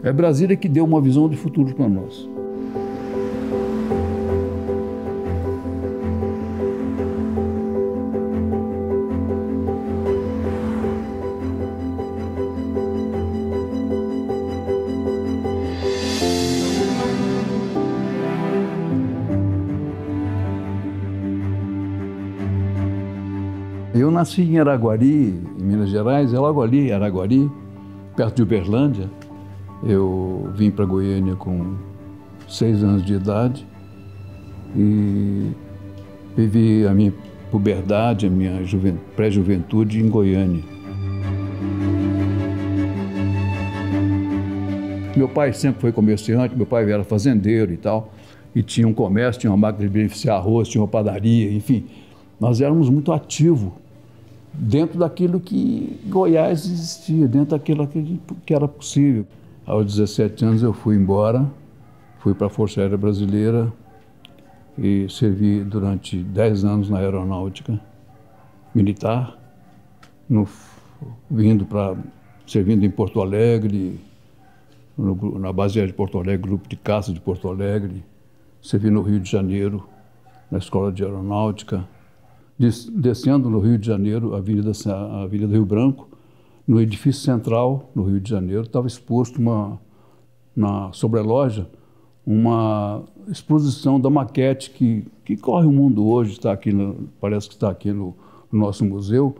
É Brasília que deu uma visão de futuro para nós. Eu nasci em Araguari, em Minas Gerais, logo ali, Araguari, perto de Uberlândia. Eu vim para Goiânia com 6 anos de idade e vivi a minha puberdade, a minha pré-juventude em Goiânia. Meu pai sempre foi comerciante, meu pai era fazendeiro e tal, e tinha um comércio, tinha uma máquina de beneficiar arroz, tinha uma padaria, enfim. Nós éramos muito ativos dentro daquilo que Goiás existia, dentro daquilo que era possível. Aos 17 anos eu fui embora, fui para a Força Aérea Brasileira e servi durante 10 anos na aeronáutica militar, servindo em Porto Alegre, na base aérea de Porto Alegre, grupo de caça de Porto Alegre, servi no Rio de Janeiro, na Escola de Aeronáutica, descendo no Rio de Janeiro, a Avenida Rio Branco, no edifício central, no Rio de Janeiro, estava exposto na sobreloja uma exposição da maquete que corre o mundo hoje, está aqui parece que está aqui no nosso museu,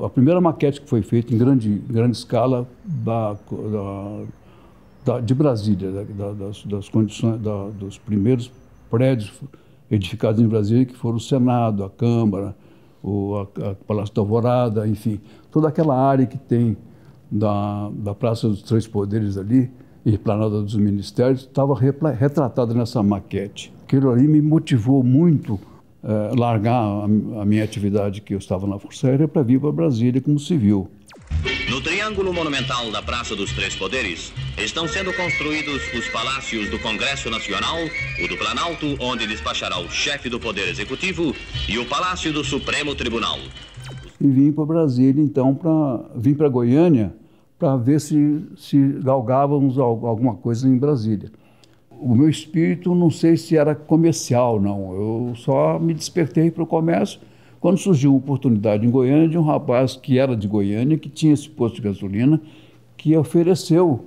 a primeira maquete que foi feita em grande escala de Brasília, das condições, dos primeiros prédios edificados em Brasília, que foram o Senado, a Câmara, o Palácio da Alvorada, enfim, toda aquela área que tem da Praça dos Três Poderes ali, e Planalto dos Ministérios, estava retratada nessa maquete. Aquilo ali me motivou muito largar a minha atividade, que eu estava na Força Aérea, para vir para Brasília como civil. No Triângulo Monumental da Praça dos Três Poderes, estão sendo construídos os palácios do Congresso Nacional, o do Planalto, onde despachará o chefe do Poder Executivo, e o Palácio do Supremo Tribunal. E vim para Brasília, então, vim para Goiânia, para ver se galgávamos alguma coisa em Brasília. O meu espírito, não sei se era comercial, não. Eu só me despertei para o comércio quando surgiu uma oportunidade em Goiânia de um rapaz que era de Goiânia, que tinha esse posto de gasolina, que ofereceu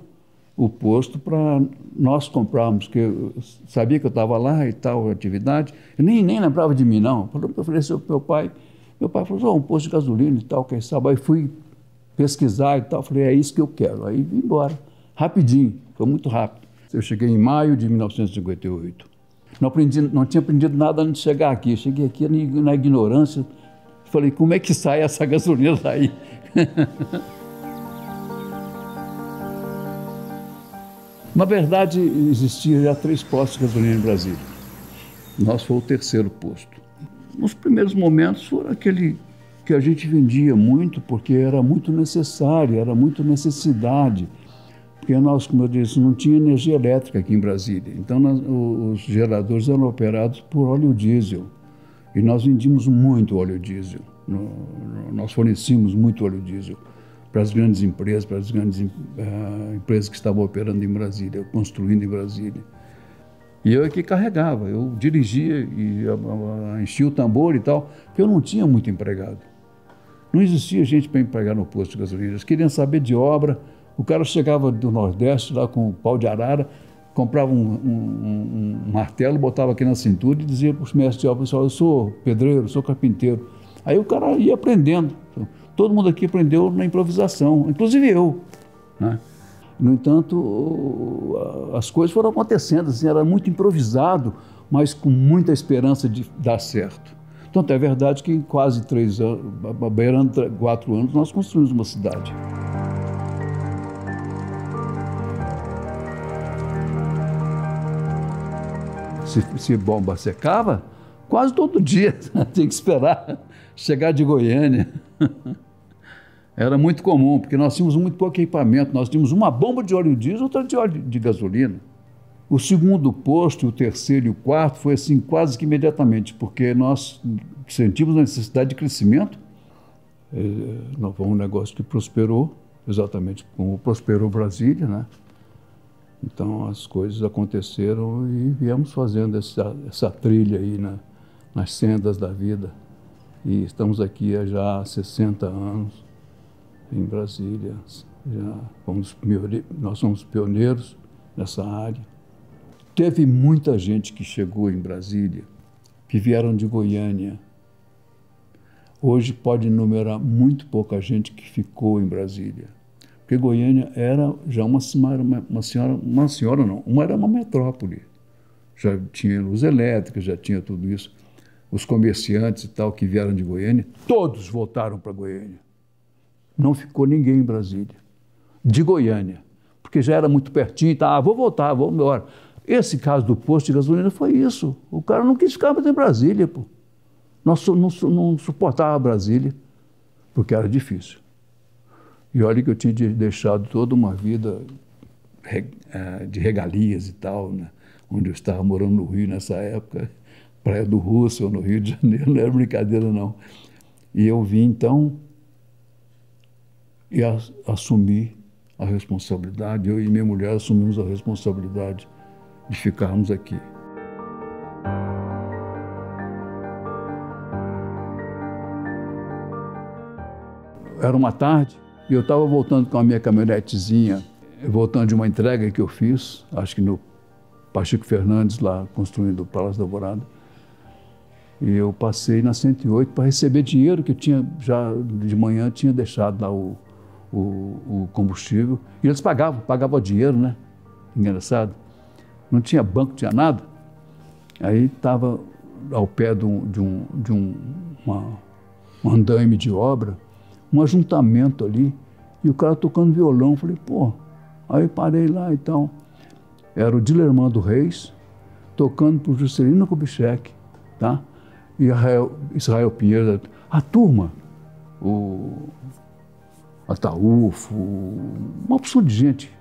o posto para nós comprarmos, porque eu sabia que eu estava lá e tal, atividade. Eu nem lembrava de mim, não. Ofereceu para o meu pai. Meu pai falou, um posto de gasolina e tal, quem sabe. Aí fui pesquisar e tal, falei, é isso que eu quero. Aí vim embora, rapidinho, foi muito rápido. Eu cheguei em maio de 1958. Não tinha aprendido nada antes de chegar aqui. Cheguei aqui na ignorância. Falei, como é que sai essa gasolina daí? Na verdade, existia já 3 postos de gasolina em Brasília. Nós foi o 3º posto. Nos primeiros momentos, foi aquele que a gente vendia muito, porque era muito necessário, era muito necessidade. Porque nós, como eu disse, não tinha energia elétrica aqui em Brasília. Então, os geradores eram operados por óleo diesel. E nós vendíamos muito óleo diesel. Nós fornecíamos muito óleo diesel para as grandes empresas, para as grandes empresas que estavam operando em Brasília, construindo em Brasília. E eu é que carregava, eu dirigia e enchia o tambor e tal, porque eu não tinha muito empregado. Não existia gente para empregar no posto de gasolina. Eles queriam saber de obra. O cara chegava do Nordeste, lá com um pau de arara, comprava um martelo, botava aqui na cintura e dizia para os mestres de obra, pessoal, eu sou pedreiro, sou carpinteiro. Aí o cara ia aprendendo. Todo mundo aqui aprendeu na improvisação, inclusive eu, né? No entanto, as coisas foram acontecendo, assim, era muito improvisado, mas com muita esperança de dar certo. Tanto é verdade que em quase 3 anos, beirando 4 anos, nós construímos uma cidade. Se bomba secava, quase todo dia tem que esperar chegar de Goiânia. Era muito comum, porque nós tínhamos muito pouco equipamento. Nós tínhamos uma bomba de óleo diesel, outra de óleo de gasolina. O 2º posto, o 3º e o 4º foi assim quase que imediatamente, porque nós sentimos a necessidade de crescimento. Foi um negócio que prosperou, exatamente como prosperou Brasília, né? Então as coisas aconteceram e viemos fazendo essa trilha aí nas sendas da vida. E estamos aqui há já 60 anos em Brasília. Nós somos pioneiros nessa área. Teve muita gente que chegou em Brasília, que vieram de Goiânia. Hoje pode enumerar muito pouca gente que ficou em Brasília. Porque Goiânia era já era uma metrópole. Já tinha luz elétrica, já tinha tudo isso. Os comerciantes e tal que vieram de Goiânia, todos voltaram para Goiânia. Não ficou ninguém em Brasília, de Goiânia, porque já era muito pertinho, tá, vou voltar, vou embora. Esse caso do posto de gasolina foi isso. O cara não quis ficar mais em Brasília, pô. Não suportava Brasília, porque era difícil. E olha que eu tinha deixado toda uma vida de regalias e tal, né? Onde eu estava morando no Rio nessa época, Praia do Russell, no Rio de Janeiro, não era brincadeira não. E eu vim então e assumi a responsabilidade, eu e minha mulher assumimos a responsabilidade de ficarmos aqui. Era uma tarde e eu estava voltando com a minha caminhonetezinha, voltando de uma entrega que eu fiz, acho que no Pacheco Fernandes, lá construindo o Palácio da Alvorada. E eu passei na 108 para receber dinheiro que eu tinha, já de manhã, tinha deixado lá o combustível. E eles pagavam dinheiro, né? Engraçado. Não tinha banco, não tinha nada. Aí estava ao pé de um andaime de obra, um ajuntamento ali, e o cara tocando violão. Falei, pô, aí parei lá e tal. Era o Dilermando Reis, tocando para o Juscelino Kubitschek, tá? E Israel Pinheiro, a turma, o Ataúfo, uma opção de gente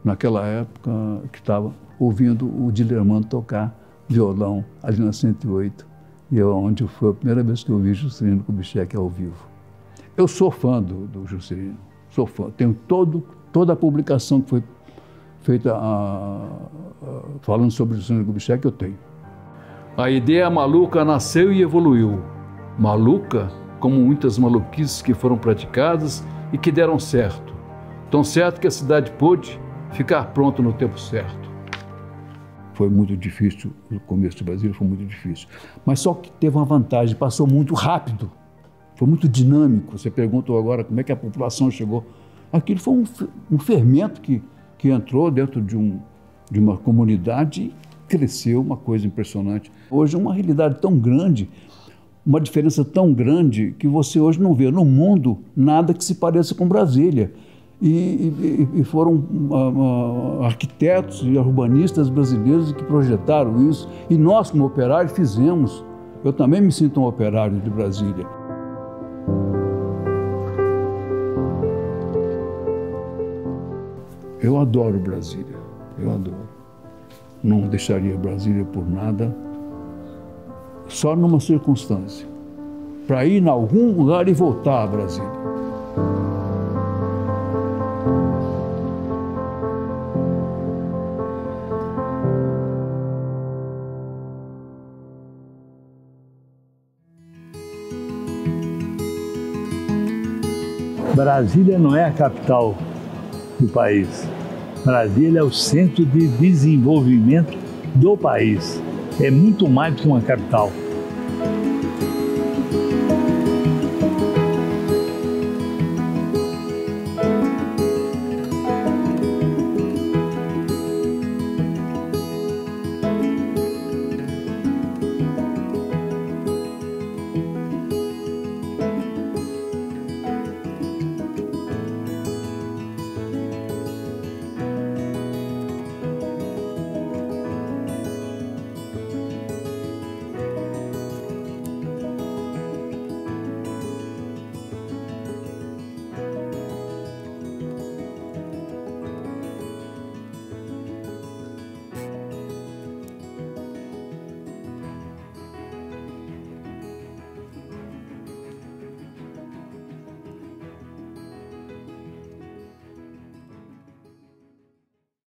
naquela época que estava ouvindo o Dilermando tocar violão ali na 108, e onde foi a primeira vez que eu vi Juscelino Kubitschek ao vivo. Eu sou fã do Juscelino, sou fã. Tenho toda a publicação que foi feita falando sobre Juscelino Kubitschek, eu tenho. A ideia maluca nasceu e evoluiu. Maluca, como muitas maluquices que foram praticadas e que deram certo. Tão certo que a cidade pôde ficar pronta no tempo certo. Foi muito difícil, o começo de Brasília foi muito difícil. Mas só que teve uma vantagem, passou muito rápido. Foi muito dinâmico. Você perguntou agora como é que a população chegou. Aquilo foi um fermento que entrou dentro de uma comunidade e cresceu, uma coisa impressionante. Hoje é uma realidade tão grande, uma diferença tão grande, que você hoje não vê no mundo nada que se pareça com Brasília. E foram arquitetos e urbanistas brasileiros que projetaram isso. E nós, como operários, fizemos. Eu também me sinto um operário de Brasília. Eu adoro Brasília, eu adoro. Não deixaria Brasília por nada, só numa circunstância, para ir em algum lugar e voltar a Brasília. Brasília não é a capital do país. Brasília é o centro de desenvolvimento do país. É muito mais do que uma capital.